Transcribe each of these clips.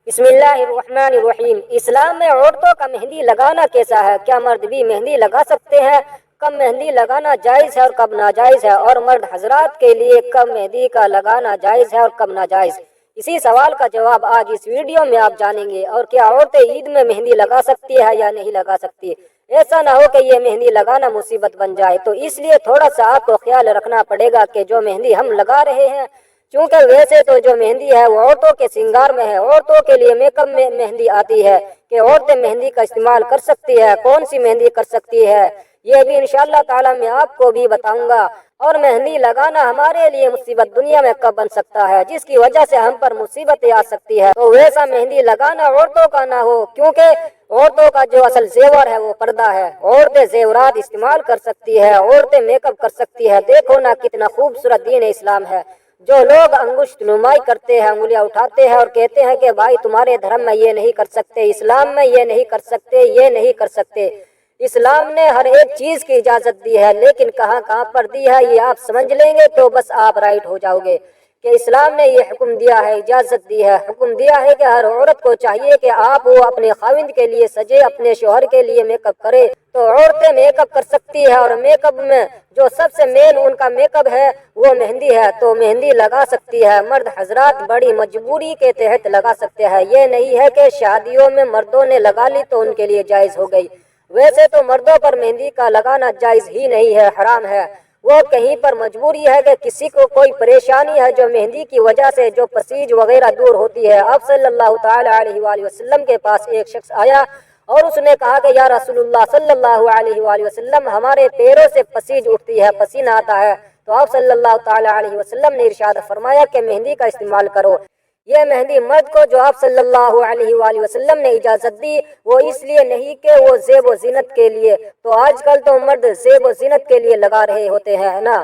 बिस्मिल्लाहिर्रहमानिर्रहीम। इस्लाम में औरतों का मेहंदी लगाना कैसा है? क्या मर्द भी मेहंदी लगा सकते हैं? कब मेहंदी लगाना जायज़ है और कब नाजायज़ है? और मर्द हजरात के लिए कब मेहंदी का लगाना जायज़ है और कब नाजायज़? इसी सवाल का जवाब आज इस वीडियो में आप जानेंगे। और क्या औरतें ईद में मेहंदी लगा सकती है या नहीं लगा सकती? ऐसा ना हो कि ये मेहंदी लगाना मुसीबत बन जाए, तो इसलिए थोड़ा सा आपको ख्याल रखना पड़ेगा कि जो मेहंदी हम लगा रहे हैं, क्योंकि वैसे तो जो मेहंदी है वो औरतों के श्रृंगार में है। औरतों के लिए मेकअप में मेहंदी आती है कि औरतें मेहंदी का इस्तेमाल कर सकती है। कौन सी मेहंदी कर सकती है ये भी इंशाअल्लाह ताला मैं आपको भी बताऊंगा। और मेहंदी लगाना हमारे लिए मुसीबत दुनिया में कब बन सकता है, जिसकी वजह से हम पर मुसीबतें आ सकती है। तो वैसा मेहंदी लगाना औरतों का ना हो, क्योंकि औरतों का जो असल जेवर है वो पर्दा है। औरतें जेवरात इस्तेमाल कर सकती है, औरतें मेकअप कर सकती है। देखो ना कितना खूबसूरत दीन इस्लाम है। जो लोग अंगुष्ठ नुमाई करते हैं, उंगलियां उठाते हैं और कहते हैं कि भाई तुम्हारे धर्म में ये नहीं कर सकते, इस्लाम में ये नहीं कर सकते, ये नहीं कर सकते। इस्लाम ने हर एक चीज की इजाजत दी है, लेकिन कहाँ कहाँ पर दी है ये आप समझ लेंगे तो बस आप राइट हो जाओगे कि इस्लाम ने ये हुक्म दिया है, इजाजत दी है, हुक्म दिया है कि हर औरत को चाहिए कि आप वो अपने खाविंद के लिए सजे, अपने शोहर के लिए मेकअप करे। तो औरतें मेकअप कर सकती है और मेकअप में जो सबसे मेन उनका मेकअप है वो मेहंदी है, तो मेहंदी लगा सकती है। मर्द हजरात बड़ी मजबूरी के तहत लगा सकते हैं। ये नहीं है कि शादियों में मर्दों ने लगा ली तो उनके लिए जायज हो गई। वैसे तो मर्दों पर मेहंदी का लगाना जायज ही नहीं है, हराम है। वो कहीं पर मजबूरी है कि किसी को कोई परेशानी है जो मेहंदी की वजह से जो पसीज वगैरह दूर होती है। अब सल्लल्लाहु ताला अलैहि वसल्लम के पास एक शख्स आया और उसने कहा कि या रसूलुल्लाह सल्लल्लाहु अलैहि वसल्लम, हमारे पैरों से पसीज उठती है, पसीना आता है। तो आप सल्लल्लाहु ताला अलैहि वसल्लम ने इरशाद फरमाया कि मेहंदी का इस्तेमाल करो। ये मेहंदी मर्द को जो आप सल्लल्लाहु अलैहि वसल्लम ने इजाजत दी वो इसलिए नहीं कि वो ज़ेब व ज़ीनत के लिए, तो आजकल तो मर्द ज़ेब व ज़ीनत के लिए लगा रहे होते हैं, है ना,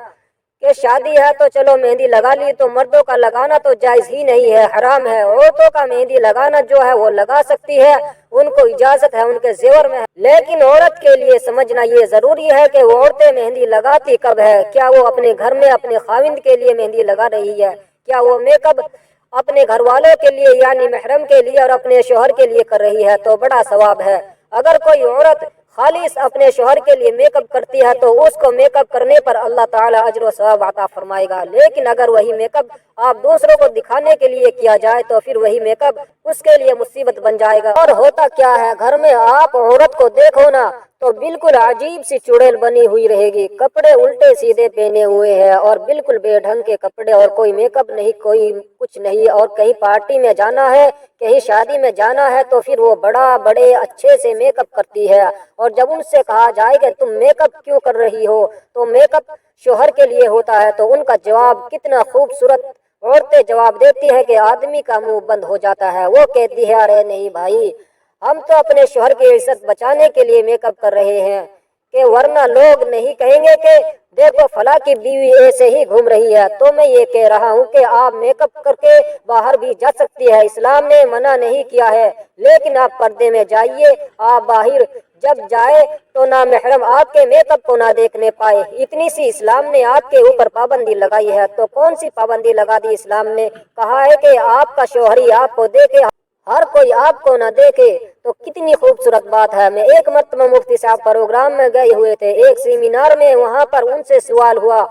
कि शादी है तो चलो मेहंदी लगा ली। तो मर्दों का लगाना तो जायज ही नहीं है, हराम है। औरतों का मेहंदी लगाना जो है वो लगा सकती है, उनको इजाजत है, उनके जेवर में है। लेकिन औरत के लिए समझना ये जरूरी है कि वो औरतें मेहंदी लगाती कब है। क्या वो अपने घर में अपने खाविंद के लिए मेहंदी लगा रही है? क्या वो मेकअप अपने घर वालों के लिए यानी महरम के लिए और अपने शोहर के लिए कर रही है? तो बड़ा सवाब है। अगर कोई औरत खालिस अपने शोहर के लिए मेकअप करती है तो उसको मेकअप करने पर अल्लाह ताला अजर व सवाब अता फरमाएगा। लेकिन अगर वही मेकअप आप दूसरों को दिखाने के लिए किया जाए तो फिर वही मेकअप उसके लिए मुसीबत बन जाएगा। और होता क्या है, घर में आप औरत को देखो ना तो बिल्कुल अजीब सी चुड़ैल बनी हुई रहेगी, कपड़े उल्टे सीधे पहने हुए हैं और बिल्कुल बेढंग के कपड़े, और कोई मेकअप नहीं, कोई कुछ नहीं। और कहीं पार्टी में जाना है, कहीं शादी में जाना है तो फिर वो बड़े अच्छे से मेकअप करती है। और जब उनसे कहा जाए कि तुम मेकअप क्यों कर रही हो, तो मेकअप शोहर के लिए होता है, तो उनका जवाब कितना खूबसूरत औरतें जवाब देती है कि आदमी का मुंह बंद हो जाता है। वो कहती है अरे नहीं भाई, हम तो अपने शोहर की इज्जत बचाने के लिए मेकअप कर रहे हैं, कि वरना लोग नहीं कहेंगे कि देखो फला की बीवी ऐसे ही घूम रही है। तो मैं ये कह रहा हूँ कि आप मेकअप करके बाहर भी जा सकती है, इस्लाम ने मना नहीं किया है, लेकिन आप पर्दे में जाइए। आप बाहर जब जाए तो ना महरम आपके मेकअप को ना देखने पाए। इतनी सी इस्लाम ने आपके ऊपर पाबंदी लगाई है। तो कौन सी पाबंदी लगा दी इस्लाम ने? कहा है कि आपका शोहर ही आपको देखे, हर कोई आपको ना देखे। तो कितनी खूबसूरत बात है। मैं एक मरतबा मुफ्ती साहब प्रोग्राम में गए हुए थे, एक सेमिनार में, वहाँ पर उनसे सवाल हुआ,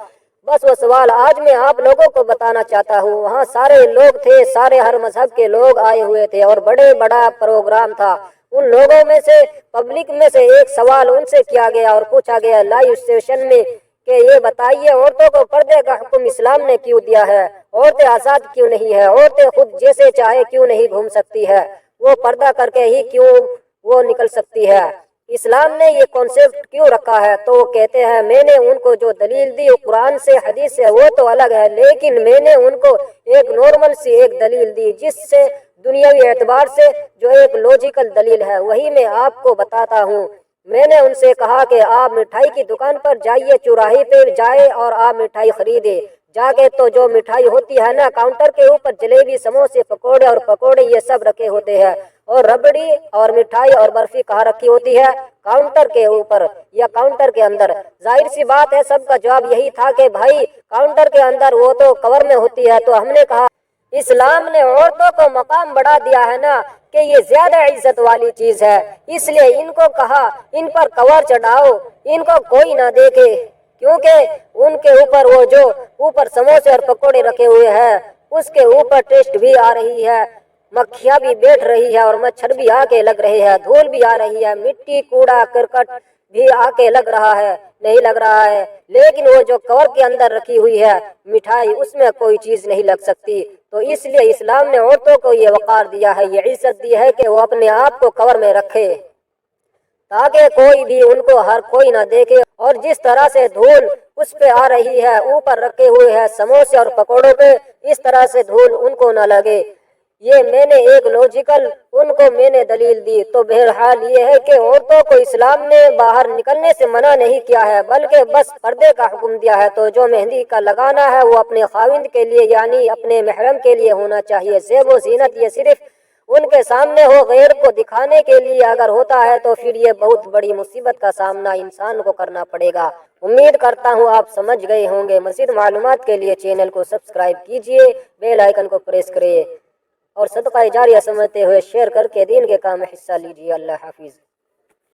बस वो सवाल आज मैं आप लोगों को बताना चाहता हूँ। वहाँ सारे लोग थे, सारे हर मजहब के लोग आए हुए थे और बड़ा प्रोग्राम था। उन लोगों में से, पब्लिक में से एक सवाल उनसे किया गया और पूछा गया लाइव सेशन में कि ये बताइए औरतों को पर्दे का हुक्म इस्लाम ने क्यों दिया है? औरतें आजाद क्यों नहीं है? औरतें खुद जैसे चाहे क्यों नहीं घूम सकती है? वो पर्दा करके ही क्यों वो निकल सकती है? इस्लाम ने ये कॉन्सेप्ट क्यों रखा है? तो वो कहते हैं मैंने उनको जो दलील दी कुरान से हदीस से वो तो अलग है, लेकिन मैंने उनको एक नॉर्मल सी एक दलील दी, जिससे दुनियावी एतबार से जो एक लॉजिकल दलील है वही मैं आपको बताता हूँ। मैंने उनसे कहा कि आप मिठाई की दुकान पर जाइए, चौराहे पे जाए और आप मिठाई खरीदे जाके। तो जो मिठाई होती है ना, काउंटर के ऊपर जलेबी, समोसे, पकोड़े और पकोड़े ये सब रखे होते हैं, और रबड़ी और मिठाई और बर्फी कहाँ रखी होती है? काउंटर के ऊपर या काउंटर के अंदर। जाहिर सी बात है सबका जवाब यही था कि भाई काउंटर के अंदर, वो तो कवर में होती है। तो हमने कहा اسلام نے عورتوں کو مقام بڑھا دیا ہے نا کہ یہ زیادہ عزت والی چیز ہے، اس لیے ان کو کہا ان پر کور چڑھاؤ، ان کو کوئی نہ دیکھے، کیونکہ ان کے اوپر وہ جو اوپر سموسے اور پکوڑے رکھے ہوئے ہیں اس کے اوپر ٹیسٹ بھی آ رہی ہے، مکھیاں بھی بیٹھ رہی ہے اور مچھر بھی آ کے لگ رہے ہیں، دھول بھی آ رہی ہے، مٹی کوڑا کرکٹ بھی آ کے لگ رہا ہے، نہیں لگ رہا ہے، لیکن وہ جو کور کے اندر رکھی ہوئی ہے مٹھائی اس میں کوئی چیز نہیں لگ سکتی۔ تو اس لیے اسلام نے عورتوں کو یہ وقار دیا ہے، یہ عزت دی ہے کہ وہ اپنے آپ کو کور میں رکھے تاکہ کوئی بھی ان کو ہر کوئی نہ دیکھے، اور جس طرح سے دھول اس پہ آ رہی ہے اوپر رکھے ہوئے ہے سموسے اور پکوڑوں پہ، اس طرح سے دھول ان کو نہ لگے۔ یہ میں نے ایک لوجیکل ان کو میں نے دلیل دی۔ تو بہرحال یہ ہے کہ عورتوں کو اسلام نے باہر نکلنے سے منع نہیں کیا ہے بلکہ بس پردے کا حکم دیا ہے۔ تو جو مہندی کا لگانا ہے وہ اپنے خاوند کے لیے یعنی اپنے محرم کے لیے ہونا چاہیے۔ زیب و زینت یہ صرف ان کے سامنے ہو، غیر کو دکھانے کے لیے اگر ہوتا ہے تو پھر یہ بہت بڑی مصیبت کا سامنا انسان کو کرنا پڑے گا۔ امید کرتا ہوں آپ سمجھ گئے ہوں گے۔ مزید معلومات کے لیے چینل کو سبسکرائب کیجئے، بیل آئیکن کو پریس کریں اور صدقہ جاریہ سمجھتے ہوئے شیئر کر کے دین کے کام میں حصہ لیجیے۔ اللہ حافظ۔